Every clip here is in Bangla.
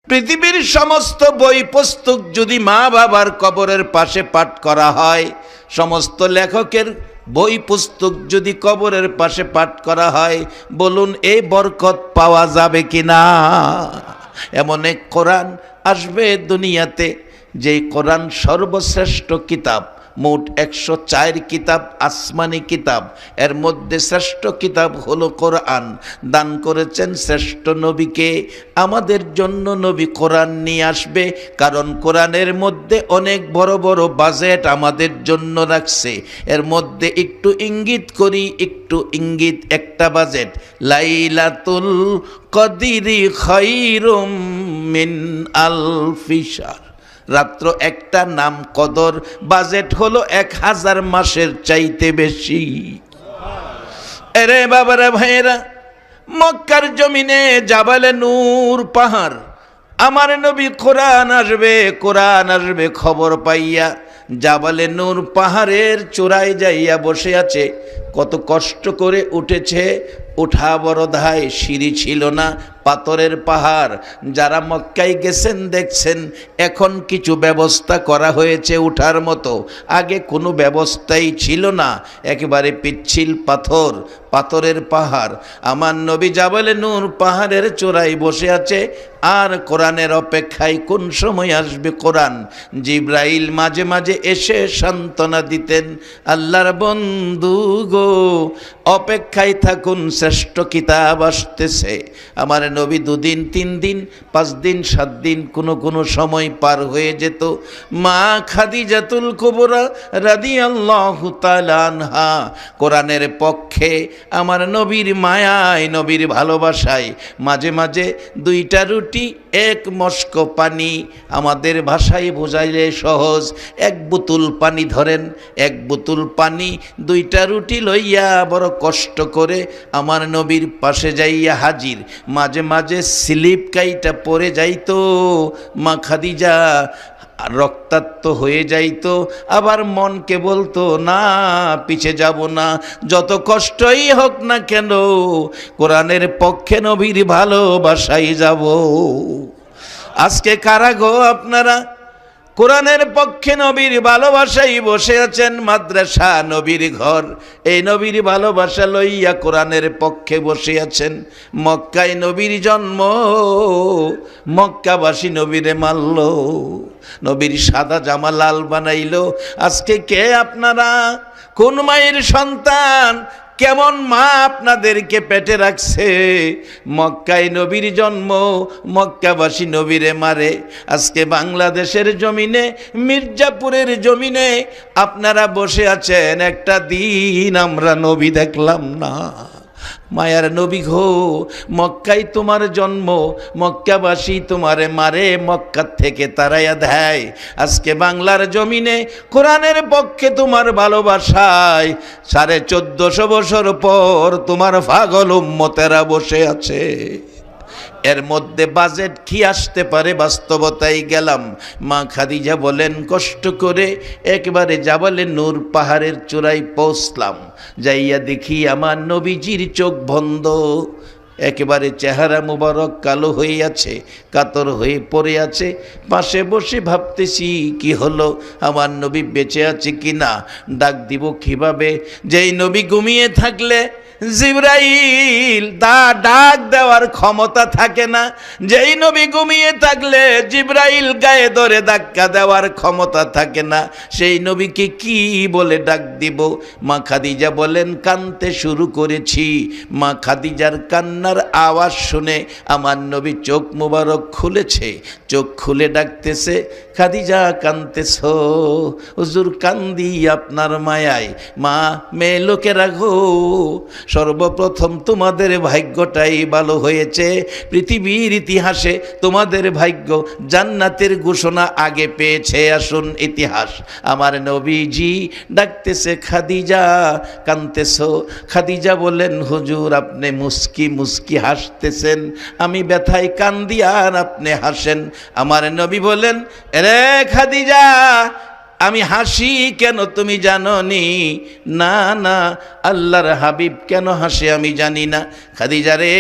পৃথিবীর সমস্ত বই পুস্তক যদি মা বাবার কবরের পাশে পাঠ করা হয়, সমস্ত লেখকের বই পুস্তক যদি কবরের পাশে পাঠ করা হয়, বলুন এই বরকত পাওয়া যাবে কিনা? এমন এক কোরআন আসবে দুনিয়াতে, যে কোরআন সর্বশ্রেষ্ঠ কিতাব। মোট 104 কিতাব আসমানি কিতাব, এর মধ্যে শ্রেষ্ঠ কিতাব হলো কোরআন। দান করেছেন শ্রেষ্ঠ নবীকে। আমাদের জন্য নবী কোরআন নিয়ে আসবে, কারণ কোরআনের মধ্যে অনেক বড় বড় বাজেট আমাদের জন্য রাখছে। এর মধ্যে একটু ইঙ্গিত করি, একটু ইঙ্গিত। একটা বাজেট, লাইলাতুল কদরি খায়রুম মিন আলফি শাহর। রাত্র একটা, নাম কদর। বাজেট হলো 1000 মাসের চাইতে বেশি। এরে বাবারা ভাইয়েরা, মক্কার জমিনে জাবালে নূর পাহাড়, আমার নবী কোরআন আসবে, কোরআন আসবে খবর পাইয়া জাবালে নূর পাহাড়ের চূড়ায় যাইয়া বসে আছে। কত কষ্ট করে উঠেছে, উঠা বড় ধায়, সিঁড়ি ছিল না, পাথরের পাহাড়। যারা মক্কায় গেছেন দেখছেন এখন কিছু ব্যবস্থা করা হয়েছে উঠার মতো, আগে কোনো ব্যবস্থাই ছিল না, একেবারে পিচ্ছিল পাথর, পাথরের পাহাড়। আমার নবী জাবালে নূর পাহাড়ের চূড়ায় বসে আছে আর কোরআনের অপেক্ষায় কোন সময় আসবে কোরআন। জিব্রাইল মাঝে মাঝে এসে সান্ত্বনা দিতেন, আল্লাহর বন্ধু গো, অপেক্ষায় থাকুন, শ্রেষ্ঠ কিতাব আসতেছে। আমার নবী 2 দিন 3 দিন 5 দিন 7 দিন কোনো সময় পার হয়ে যেত। মা খাদিজাতুল কুবরা রাদিয়াল্লাহু তাআলা আনহা কোরআনের পক্ষে, আমার নবীর মায়ায়, নবীর ভালোবাসায় মাঝে মাঝে 2টা রুটি 1 মস্ক পানি, আমাদের ভাষায় বোঝাইলে সহজ, 1 বোতল পানি ধরেন, 1 বোতল পানি 2টা রুটি লইয়া বড় কষ্ট করে আমার নবীর পাশে যাইয়া হাজির। মাঝে মাঝে স্লিপ কাইটা পড়ে যাইতো মা খাদিজা, রক্তাক্ত হয়ে যাইতো, আবার মনকে বলতো না, পিছে যাব না, যত কষ্টই হোক না কেন কোরআনের পক্ষে নবীর ভালোবাসাই যাব। আজকে কারা গো আপনারা কোরআনের পক্ষে নবীর ভালোবাসাই বসে আছেন? মাদ্রাসা নবীর ঘর, এই নবীর ভালোবাসা লইয়া কোরআনের পক্ষে বসে আছেন। মক্কায় নবীর জন্ম, মক্কাবাসী নবীরে মারল, নবীর সাদা জামা লাল বানাইল। আজকে কে আপনারা? কোন মায়ের সন্তান? কেমন মা আপনাদেরকে পেটে রাখছে? মক্কায় নবীর জন্ম, মক্কাবাসী নবীরে মারে। আজকে বাংলাদেশের জমিনে, মির্জাপুরের জমিনে আপনারা বসে আছেন, একটা দিন আমরা নবী দেখলাম না। মায়ার নবী গো, মক্কায় তোমার জন্ম, মক্কাবাসী তোমারে মারে, মক্কা থেকে তারাইয়া দেয়। আজকে বাংলার জমিনে কোরআনের পক্ষে তোমার ভালোবাসায় 1450 বছর পর তোমার পাগল উম্মতেরা বসে আছে। এর মধ্যে বাজেট কি আসতে পারে? বাস্তবতায় গেলাম। মা খাদিজা বলেন, কষ্ট করে একবারে জাবালে নূর পাহাড়ের চূড়ায় পৌঁছলাম, যাইয়া দেখি আমার নবীজির চোখ বন্ধ, একেবারে চেহারা মুবারক কালো হয়ে আছে, কাতর হয়ে পড়ে আছে। পাশে বসে ভাবতেছি কি হলো, আমার নবী বেঁচে আছে কি না, ডাক দিব কিভাবে? যেই নবী ঘুমিয়ে থাকলে জিবরাইল ডাক দেওয়ার ক্ষমতা থাকে না, যেই নবী ঘুমিয়ে থাকলে জিবরাইল গায়ে ধরে ধাক্কা দেওয়ার ক্ষমতা থাকে না, সেই নবীকে কি বলে ডাক দিব? মা খাদিজা বলেন, কাঁদতে শুরু করেছি। মা খাদিজার কান্নার আওয়াজ শুনে আমার নবী চোখ মুবারক খুলেছে, চোখ খুলে ডাকতেছে, খাদিজা কাঁদতেছ? হুজুর কান্দি আপনার মায়ায়। মা, মেয়ে লোকেরা গো, সর্বপ্রথম তোমাদের ভাগ্যটাই ভালো হয়েছে। পৃথিবীর ইতিহাসে তোমাদের ভাগ্য জান্নাতের ঘোষণা আগে পেয়েছে। আসুন ইতিহাস। আমার নবীজি ডাকতেছে, খাদিজা কাঁদতেছ? খাদিজা বলেন, হুজুর আপনি মুস্কি মুস্কি হাসতেছেন, আমি ব্যথায় কান্দি আর আপনি হাসেন। আমার নবী বলেন, রে খাদিজা, আমি হাসি কেন তুমি জানো নি? না না, আল্লাহর হাবিব কেন হাসে আমি জানি না। খাদিজা রে,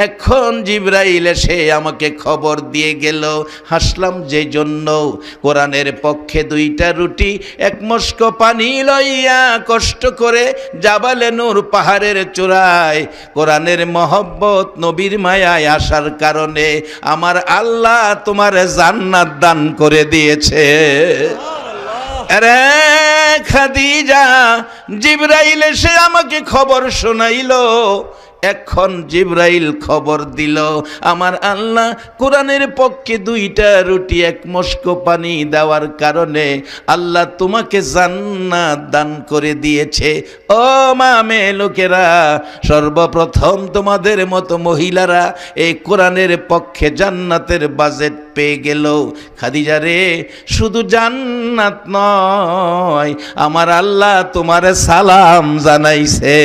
এখন জিবরাইল এসে আমাকে খবর দিয়ে গেল। হাসলাম যে জন্য, কোরআনের পক্ষে 2টা রুটি 1 মস্ক পানি লইয়া কষ্ট করে জাবালে নূর পাহাড়ের চূড়ায় কোরআনের মহব্বত নবীর মায়ায় আসার কারণে আমার আল্লাহ তোমার জান্নাত দান করে দিয়েছে। আরে খাদিজা, জিবরাইল এসে আমাকে খবর শোনাইলো। এখন জিবরাইল খবর দিল আমার আল্লাহ কোরআনের পক্ষে 2টা রুটি 1 মস্ক পানি দেওয়ার কারণে আল্লাহ তোমাকে জান্নাত দান করে দিয়েছে। ও মামে লোকেরা, সর্বপ্রথম তোমাদের মতো মহিলারা এই কোরআনের পক্ষে জান্নাতের বাজেট পেয়ে গেল। খাদিজা রে, শুধু জান্নাত নয়, আমার আল্লাহ তোমারে সালাম জানাইছে।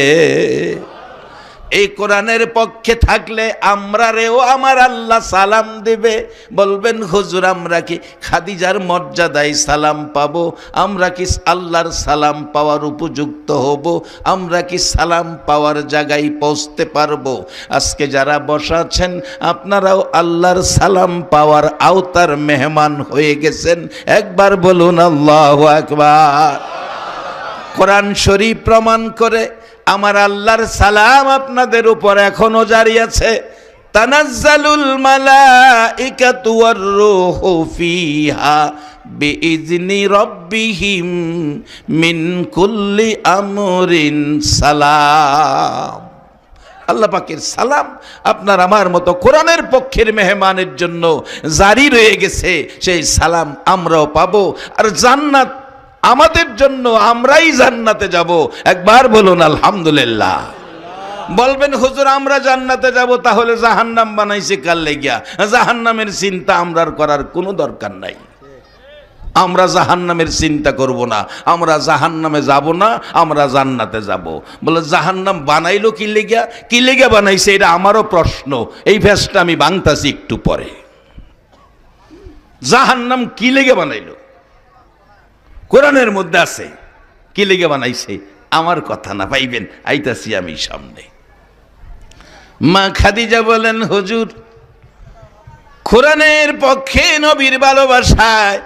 এই কোরআনের পক্ষে থাকলে আমরা রেও আমার আল্লাহ সালাম দেবে। বলবেন হুজুর, আমরা কি খাদিজার মর্যাদায় সালাম পাবো? আমরা কি আল্লাহর সালাম পাওয়ার উপযুক্ত হব? আমরা কি সালাম পাওয়ার জায়গায় পৌঁছতে পারবো? আজকে যারা বসা আছেন আপনারাও আল্লাহর সালাম পাওয়ার আওতার মেহমান হয়ে গেছেন। একবার বলুন আল্লাহু আকবার। কোরআন শরীফ প্রমাণ করে আমার আল্লাহর সালাম আপনাদের উপর এখনো জারি আছে। তানাজ্জালুল মালাইকাতু ওয়ার রূহু ফিহা বিইজনি রাব্বিহিম মিন কুল্লি আমরিন সালাম। আল্লাহ পাকের সালাম আপনার আমার মতো কোরআনের পক্ষের মেহমানের জন্য জারি রয়ে গেছে। সেই সালাম আমরাও পাবো, আর জান্নাত আমাদের জন্য, আমরাই জান্নাতে যাব। একবার বলুন আলহামদুলিল্লাহ। বলবেন হুজুর, আমরা জান্নাতে যাব, তাহলে জাহান্নাম বানাইছে কার লাগিয়া? জাহান্নামের চিন্তা আমরার করার কোনো দরকার নাই। আমরা জাহান্নামের চিন্তা করব না, আমরা জাহান্নামে যাব না, আমরা জান্নাতে যাব। বলে জাহান্নাম বানাইলো কি লেগিয়া? কি লেগিয়া বানাইছে এটা আমারও প্রশ্ন। এই ভেসটা আমি ভাঙতাছি একটু পরে। জাহান্নাম কি লেগে বানাইলো? কোরআনের মধ্যে আছে কি লেগে বানাইছে, আমার কথা না, পাইবেন আইতাছি আমি সামনে। মা খাদিজা বলেন, হুজুর, কোরআনের পক্ষে নবীর ভালোবাসায়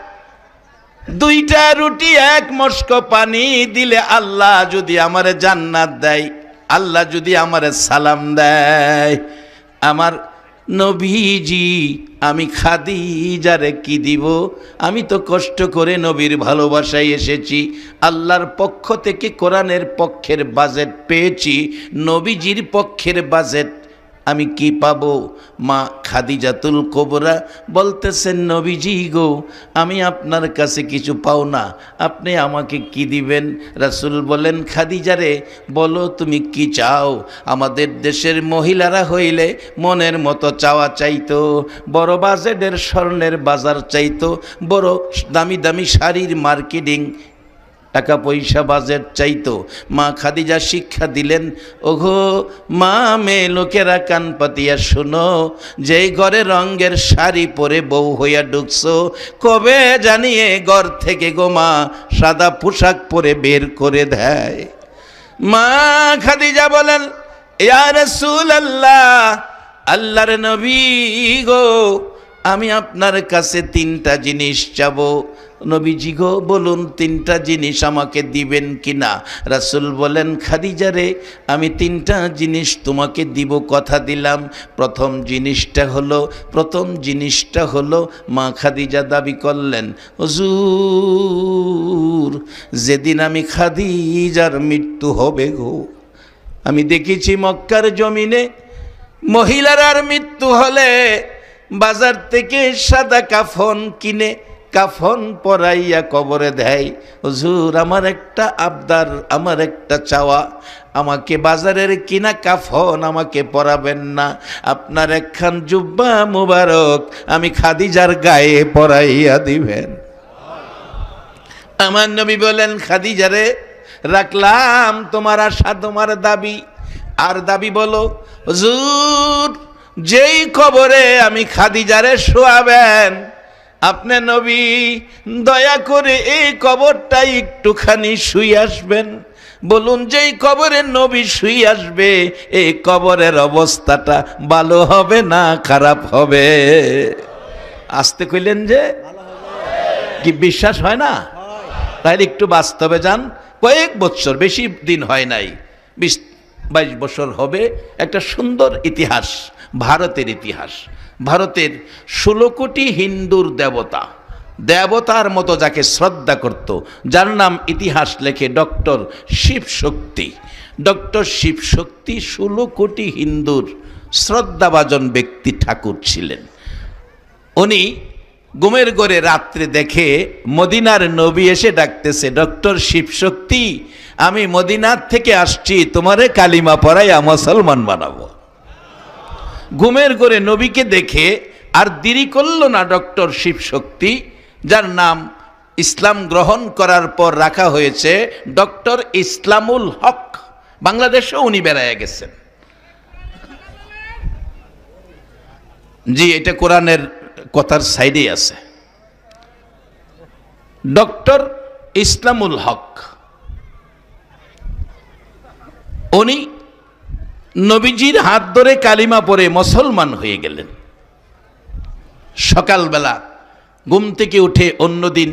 2টা রুটি 1 মস্ক পানি দিলে আল্লাহ যদি আমারে জান্নাত দেয়, আল্লাহ যদি আমারে সালাম দেয়, আমার নবীজি আমি খাদিজারে কি দিব? আমি তো কষ্ট করে নবীর ভালোবাসায় এসেছি, আল্লাহর পক্ষ থেকে কোরআনের পক্ষের বাজেট পেয়েছি, নবীজির পক্ষের বাজেট আমি কি পাবো? মা খাদিজাতুল কুবরা বলতেছেন, নবীজি গো, আমি আপনার কাছে কিছু পাও না, আপনি আমাকে কি দিবেন? রাসূল বলেন, খাদিজারে বলো তুমি কি চাও? আমাদের দেশের মহিলারা হইলে মনের মতো চাওয়া চাইতো, বড় বাজেটের স্বর্ণের বাজার চাইতো, বড় দামি দামি শাড়ির মার্কেটিং টাকা পয়সা বাজেট চাইতো। মা খাদিজা শিক্ষা দিলেন, ওগো মা মেয়ে লোকেরা কান পাতিয়া শুনো, যেই ঘরে রঙের শাড়ি পরে বউ হইয়া ঢুকছো, কবে জানিয়ে ঘর থেকে গো মা সাদা পোশাক পরে বের করে দেয়। মা খাদিজা বলেন, ইয়া রাসূলুল্লাহ, আল্লাহর নবী গো, আমি আপনার কাছে 3টা জিনিস চাবো। নবীজি গো বলুন 3টা জিনিস আমাকে দিবেন কিনা? রাসূল বলেন, খাদিজা রে, আমি 3টা জিনিস তোমাকে দিব, কথা দিলাম। প্রথম জিনিসটা হলো মা খাদিজা দাবি করলেন, হুজুর, যেদিন আমি খাদিজার মৃত্যু হবে গো, আমি দেখেছি মক্কার জমিনে মহিলার মৃত্যু হলে বাজার থেকে সাদা কাফন কিনে কাফন পরাইয়া কবরে দেয়। হুজুর, আমার একটা আবদার, আমার একটা চাওয়া, আমাকে বাজারের কিনা কাফন আমাকে পরাবেন না, আপনার একখান জুব্বা মুবারক আমি খাদিজার গায়ে পরাইয়া দিবেন। আমার নবী বলেন, খাদিজারে রাখলাম তোমার আশা, তোমার দাবি। আর দাবি বলো, হুজুর, যেই কবরে আমি খাদিজারে শোয়াবেন, আপনি নবী দয়া করে এই কবরটা একটুখানি শুয়ে আসবেন। বলুন, যেই কবরে নবী শুয়ে আসবে এই কবরের অবস্থাটা ভালো হবে না খারাপ হবে? আসতে কইলেন যে কি বিশ্বাস হয় না? তাহলে একটু বাস্তবে যান। কয়েক বছর, বেশি দিন হয় নাই, 20-22 বছর হবে, একটা সুন্দর ইতিহাস, ভারতের ইতিহাস। ভারতের 16 কোটি হিন্দুর দেবতা, দেবতার মতো যাকে শ্রদ্ধা করত, যার নাম ইতিহাস লেখে ডক্টর শিব শক্তি। ডক্টর শিব শক্তি 16 কোটি হিন্দুর শ্রদ্ধাভাজন ব্যক্তি ঠাকুর ছিলেন। উনি ঘুমের ঘরে রাত্রে দেখে মদিনার নবী এসে ডাকতেছে, ডক্টর শিব শক্তি, আমি মদিনার থেকে আসছি, তোমারে কালিমা পড়াইয়া মুসলমান বানাবো। ঘুমের ঘরে নবীকে দেখে আর দেরি করল না ডক্টর শিব শক্তি, যার নাম ইসলাম গ্রহণ করার পর রাখা হয়েছে ডক্টর ইসলামুল হক। বাংলাদেশেও উনি বেড়াইয়া গেছেন। জি, এটা কোরআনের কথার সাইডে আছে। ডক্টর ইসলামুল হক উনি নবীজির হাত ধরে কালিমা পড়ে মুসলমান হয়ে গেলেন। সকালবেলা ঘুম থেকে উঠে, অন্যদিন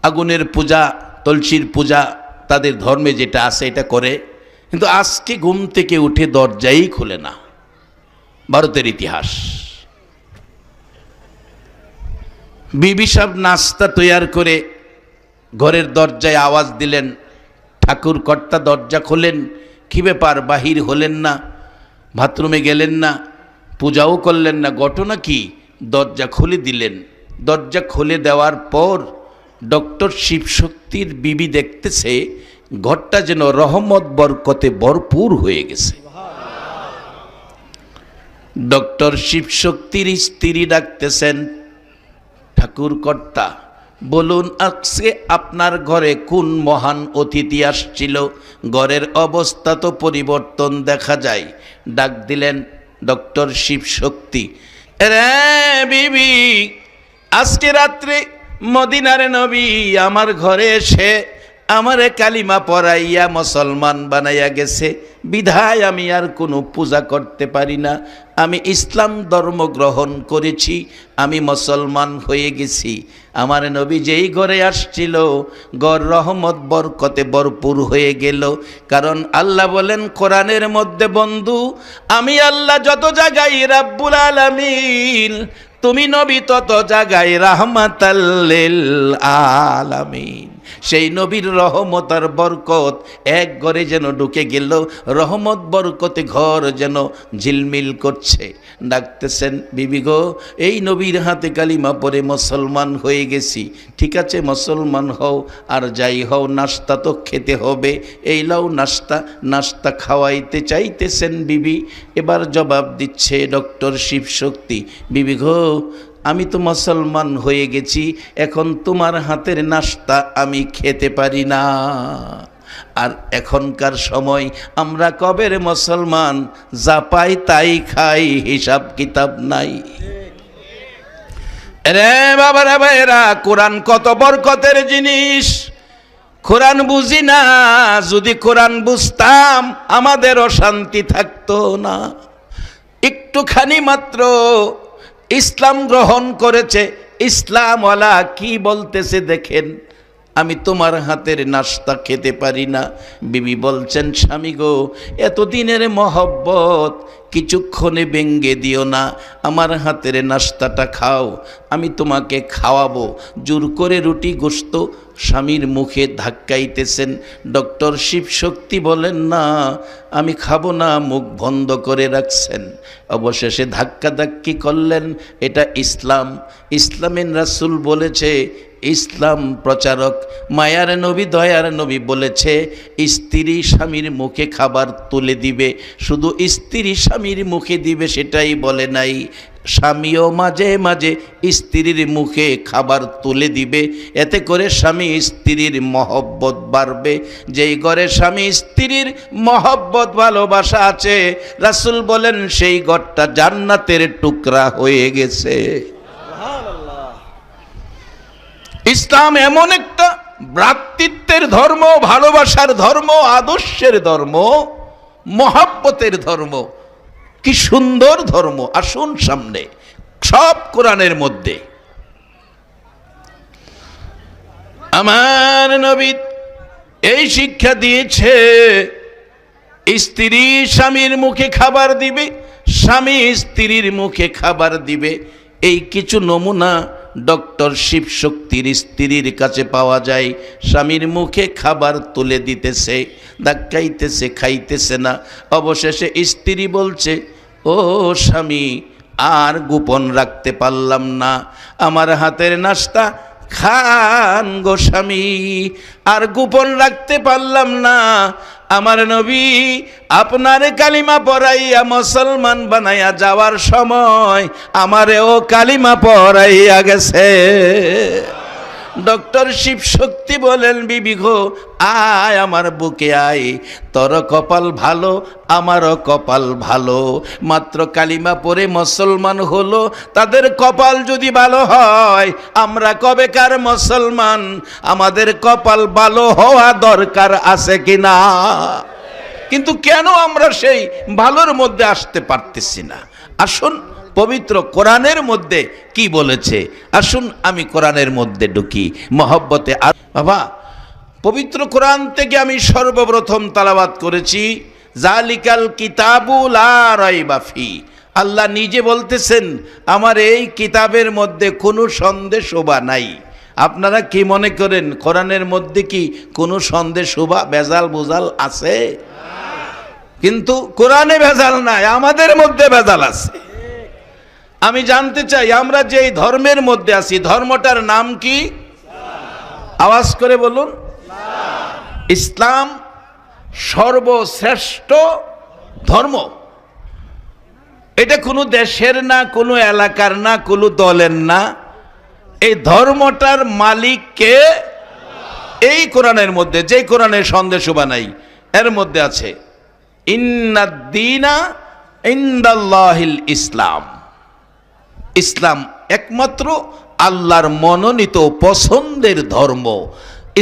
আগুনের পূজা, তুলসীর পূজা তাদের ধর্মে যেটা আছে এটা করে, কিন্তু আজকে ঘুম থেকে উঠে দরজাই খুলে না। ভারতের ইতিহাস। বিবি সাহেব নাস্তা তৈয়ার করে ঘরের দরজায় আওয়াজ দিলেন, ঠাকুর কর্তা দরজা খোলেন। কি ব্যাপার, বাহির হলেন না, বাথরুমে গেলেন না, পূজাও করলেন না, ঘটনা কি? দরজা খুলে দিলেন। দরজা খুলে দেওয়ার পর ডক্টর শিবশক্তির বিবি দেখতেছে ঘরটা যেন রহমত বরকতে ভরপুর হয়ে গেছে। ডক্টর শিবশক্তির স্ত্রী ডাকতেছেন, ঠাকুর কর্তা বলুন, আজকে আপনার ঘরে কোন মহান অতিথি আসছিল? ঘরের অবস্থা তো পরিবর্তন দেখা যায়। ডাক দিলেন ডক্টর শিবশক্তি, রে বিবি, আজকে রাত্রে মদিনার নবী আমার ঘরে এসে আমারে কালিমা পড়াইয়া মুসলমান বানাইয়া গেছে, বিধায় আমি আর কোনো পূজা করতে পারি না। আমি ইসলাম ধর্ম গ্রহণ করেছি, আমি মুসলমান হয়ে গেছি। আমার নবী যেই ঘরে আসছিল ঘর রহমত বরকতে ভরপুর হয়ে গেল। কারণ আল্লাহ বলেন কোরআনের মধ্যে, বন্ধু আমি আল্লাহ যত জায়গায় রাব্বুল আলামিন, তুমি নবী তত জায়গায় রাহমাতাল লিল আলামিন। সেই নবীর রহমত আর বরকত এক ঘরে যেন ঢুকে গেল, রহমত বরকতে ঘর যেন ঝিলমিল করছে। ডাকতেছেন, বিবি গো, এই নবীর হাতে কালিমা পড়ে মুসলমান হয়ে গেছি, ঠিক আছে মুসলমান হও, আর যাই হও নাস্তা তো খেতে হবে, এই লাও নাস্তা। নাস্তা খাওয়াইতে চাইতেছেন বিবি। এবার জবাব দিচ্ছে ডক্টর শিবশক্তি, বিবি গো, আমি তো মুসলমান হয়ে গেছি, এখন তোমার হাতের নাস্তা আমি খেতে পারি না। আর এখনকার সময় আমরা কবের মুসলমান, যা পাই তাই খাই, হিসাব কিতাব নাই। রে বাবারা ভাইরা, কোরআন কত বরকতের জিনিস, কোরআন বুঝি না। যদি কোরআন বুঝতাম আমাদের অশান্তি থাকতো না। একটুখানি মাত্র ইসলাম গ্রহণ করেছে, ইসলামওয়ালা কি বলতেছে দেখেন, আমি তোমার হাতের নাস্তা খেতে পারি না। বিবি বলছেন, স্বামী গো, এতদিনের মহব্বত কিছুক্ষণে ভেঙ্গে দিও না, আমার হাতের নাস্তাটা খাও, আমি তোমাকে খাওয়াবো। জোর করে রুটি গোশত স্বামীর মুখে ধাক্কাইতেছেন। ডক্টর শিবশক্তি বলেন, না আমি খাবো না, মুখ বন্ধ করে রাখছেন। অবশেষে ধাক্কাধাক্কি করলেন। এটা ইসলাম, ইসলামের রাসূল বলেছে, ইসলাম প্রচারক মায়ার নবী দয়ার নবী বলেছে, স্ত্রী স্বামীর মুখে খাবার তুলে দিবে। শুধু স্ত্রী স্বামীর মুখে দিবে সেটাই বলে নাই, স্বামীও মাঝে মাঝে স্ত্রীর মুখে খাবার তুলে দিবে। এতে করে স্বামী স্ত্রীর মহব্বত বাড়বে। যেই ঘরে স্বামী স্ত্রীর মহব্বত ভালোবাসা আছে, রাসূল বলেন সেই ঘরটা জান্নাতের টুকরা হয়ে গেছে। ইসলাম এমন একটা ভ্রাতৃত্বের ধর্ম, ভালোবাসার ধর্ম, আদর্শের ধর্ম, মহাব্বতের ধর্ম। কি সুন্দর ধর্ম! আসুন সামনে, সব কোরআনের মধ্যে। আমার নবী এই শিক্ষা দিয়েছে, স্ত্রী স্বামীর মুখে খাবার দিবে, স্বামী স্ত্রীর মুখে খাবার দিবে। এই কিছু নমুনা ডক্টর শিবশক্তির স্ত্রীর কাছে পাওয়া যায়। স্বামীর মুখে খাবার তুলে দিতেছে, ধাক্কাইতেছে, খাইতেছে না। অবশেষে স্ত্রী বলছে, ও স্বামী, আর গোপন রাখতে পারলাম না, আমার হাতের নাস্তা খান গো স্বামী, আর গোপন রাখতে পারলাম না। আমার নবী আপনার কালিমা পড়াইয়া মুসলমান বানাইয়া যাওয়ার সময় আমারেও কালিমা পড়াইয়া গেছে। ডক্টর শিবশক্তি বলেন, বিবি গো, আয় আমার বুকে আয়, তোর কপাল ভালো, আমারও কপাল ভালো। মাত্র কালিমা পড়ে মুসলমান হলো, তাদের কপাল যদি ভালো হয়, আমরা কবেকার মুসলমান, আমাদের কপাল ভালো হওয়া দরকার আছে কিনা? কিন্তু কেন আমরা সেই ভালোর মধ্যে আসতে পারতেছি না? আসুন পবিত্র কোরআনের মধ্যে কি বলেছে, আসুন আমি কোরআনের মধ্যে ঢুকি মহব্বতে। আর বাবা, পবিত্র কোরআন থেকে আমি সর্বপ্রথম তেলাওয়াত করেছি জালিকাল কিতাবু লা রাইবা ফি। আল্লাহ নিজে বলতেছেন, আমার এই কিতাবের মধ্যে কোনো সন্দেহ শোভা নাই। আপনারা কি মনে করেন কোরআনের মধ্যে কি কোনো সন্দেহ শোভা, ভেজাল বোঝাল আছে? কিন্তু কোরআনে ভেজাল নাই, আমাদের মধ্যে ভেজাল আছে। আমি জানতে চাই, আমরা যে ধর্মের মধ্যে আছি, ধর্মটার নাম কি? আওয়াজ করে বলুন। ইসলাম সর্বশ্রেষ্ঠ ধর্ম। এটা কোনো দেশের না, কোনো এলাকার না, কোনো দলের না। এই ধর্মটার মালিক কে? এই কোরআনের মধ্যে, যে কোরআনের সন্দেহ শোভা নাই, এর মধ্যে আছে ইন্নাদ-দীনা ইনদাল্লাহিল ইসলাম। ইসলাম একমাত্র আল্লাহর মনোনীত পছন্দের ধর্ম।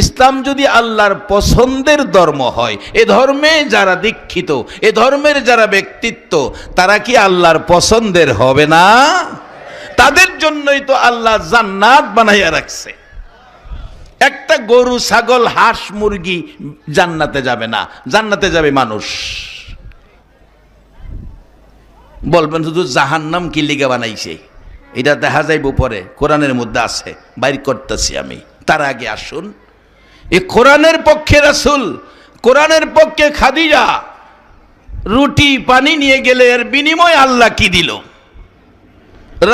ইসলাম যদি আল্লাহর পছন্দের ধর্ম হয়, এ ধর্মে যারা দীক্ষিত, এ ধর্মের যারা ব্যক্তিত্ব, তারা কি আল্লাহর পছন্দের হবে না? তাদের জন্যই তো আল্লাহ জান্নাত বানাইয়া রাখছে। একটা গরু, ছাগল, হাঁস, মুরগি জান্নাতে যাবে না, জান্নাতে যাবে মানুষ। বলবেন শুধু জাহান্নাম কি লিগা বানাইছে? এটা দেখা যাইব পরে, কোরআনের মধ্যে আছে, বাইর করতেছি আমি। তার আগে আসুন, এই কোরআনের পক্ষে রাসূল, কোরআনের পক্ষে খাদিজা রুটি পানি নিয়ে গেলে এর বিনিময়ে আল্লাহ কি দিল,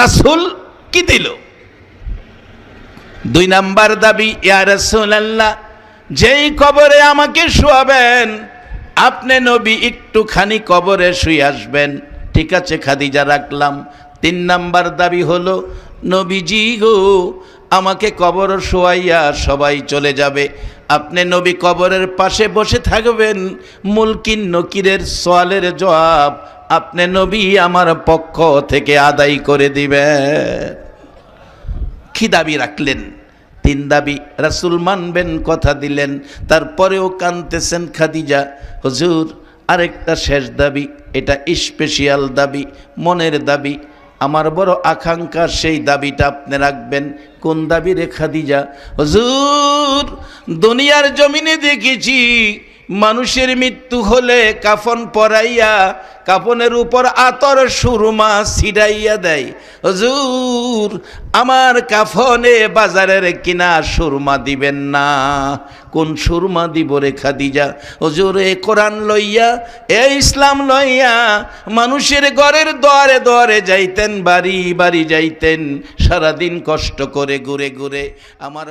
রাসূল কি দিল? 2 নাম্বার দাবি, ইয়া রাসূলুল্লাহ, যেই কবরে আমাকে শোয়াবেন, আপনি নবী একটুখানি কবরে শুয়ে আসবেন। ঠিক আছে খাদিজা, রাখলাম। 3 নাম্বার দাবি হলো, নবীজি গো, আমাকে কবর শোয়াইয়া সবাই চলে যাবে, আপনি নবী কবরের পাশে বসে থাকবেন, মুলকিন নকিরের সওয়ালের জবাব আপনি নবী আমার পক্ষ থেকে আদায় করে দিবেন। কি দাবি রাখলেন? 3 দাবি। রাসূল মানবেন, কথা দিলেন, তারপরেও কাঁদতেছেন খাদিজা, হুজুর আরেকটা শেষ দাবি, এটা স্পেশাল দাবি, মনের দাবি, আমার বড় আকাঙ্ক্ষা, সেই দাবিটা আপনি রাখবেন। কোন দাবি রে খাদিজা? হুজুর, দুনিয়ার জমিনে দেখেছি মানুষের মৃত্যু হলে কাফন পরাইয়া কাফনের উপর আতর সুরমা ছিটাইয়া দেয়। হুজুর, আমার কাফনে বাজারের কিনা সুরমা দিবেন না। কোন সুরমা দিব রে খাদিজা? হুজুর, এ কোরআন লইয়া, এ ইসলাম লইয়া মানুষের ঘরের দুয়ারে দুয়ারে যাইতেন, বাড়ি বাড়ি যাইতেন, সারাদিন কষ্ট করে ঘুরে ঘুরে আমার